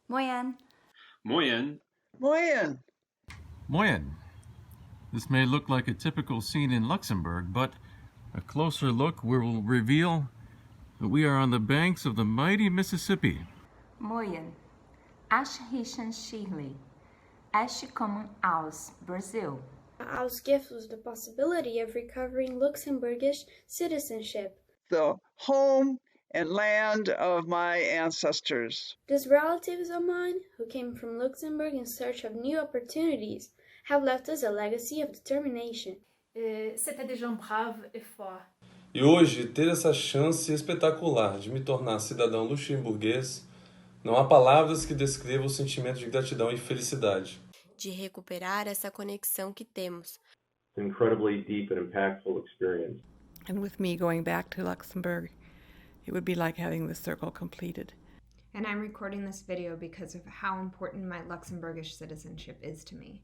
Moyen. Moyen. Moyen. Moyen. This may look like a typical scene in Luxembourg, but a closer look will reveal that we are on the banks of the mighty Mississippi. Moyen. As Haitian Chile. As common Als, Brazil. Als gift was the possibility of recovering Luxembourgish citizenship. The home and land of my ancestors. These relatives of mine, who came from Luxembourg in search of new opportunities, have left us a legacy of determination. C'était des gens braves et forts. E hoje, ter essa chance espetacular de me tornar cidadão luxemburguês, não há palavras que descrevam o sentimento de gratidão e felicidade. De recuperar essa conexão que temos. It's an incredibly deep and impactful experience. And with me going back to Luxembourg, it would be like having the circle completed. And I'm recording this video because of how important my Luxembourgish citizenship is to me.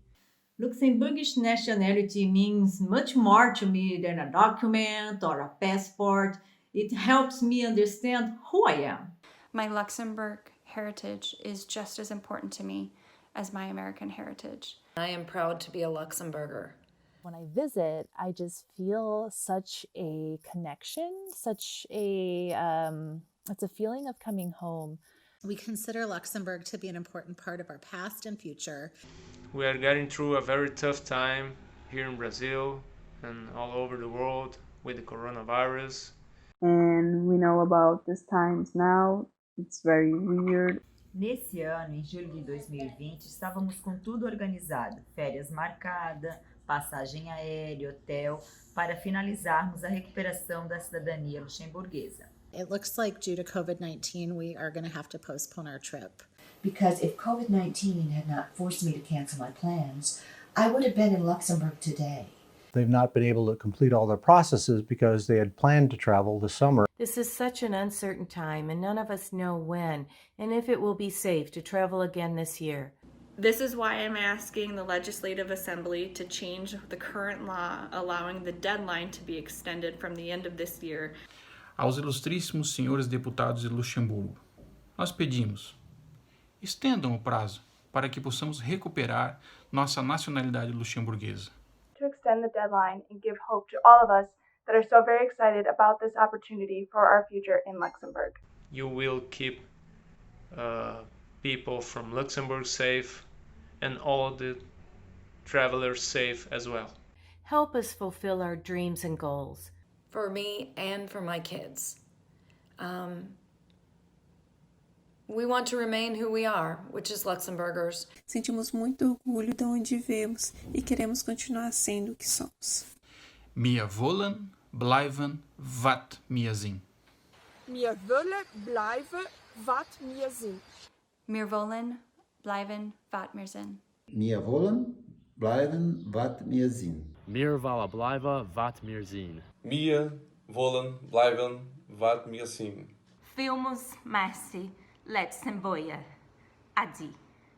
Luxembourgish nationality means much more to me than a document or a passport. It helps me understand who I am. My Luxembourg heritage is just as important to me as my American heritage. I am proud to be a Luxembourger. When I visit, I just feel such a connection, it's a feeling of coming home. We consider Luxembourg to be an important part of our past and future. We are getting through a very tough time here in Brazil and all over the world with the coronavirus. And we know about these times now. It's very weird. Nesse ano, em julho de 2020, estávamos com tudo organizado, férias marcadas, passagem aérea, hotel, para finalizarmos a recuperação da cidadania luxemburguesa. It looks like due to COVID-19, we are going to have to postpone our trip. Because if COVID-19 had not forced me to cancel my plans, I would have been in Luxembourg today. They've not been able to complete all their processes because they had planned to travel this summer. This is such an uncertain time, and none of us know when and if it will be safe to travel again this year. This is why I'm asking the Legislative Assembly to change the current law, allowing the deadline to be extended from the end of this year. Aos ilustríssimos senhores deputados de Luxemburgo, nós pedimos, estendam o prazo para que possamos recuperar nossa nacionalidade luxemburguesa. To extend the deadline and give hope to all of us that are so very excited about this opportunity for our future in Luxembourg. You will keep people from Luxembourg safe and all the travelers safe as well. Help us fulfill our dreams and goals. For me and for my kids. We want to remain who we are, which is Luxembourgers. Sentimos muito orgulho de onde vivemos e queremos continuar sendo o que somos. Wir wollen, bleiben, wat wir sind. Wir wollen, bleiben, wat wir sind. Wir wollen, bleiben, wat wir sind. Wir wollen, bleiben, wat wir sind. Wir wollen bleiben, wat wir sind. Wir wollen, bleiben, wat wir sind. Filmos Messi, Lëtzebuerger. Adi.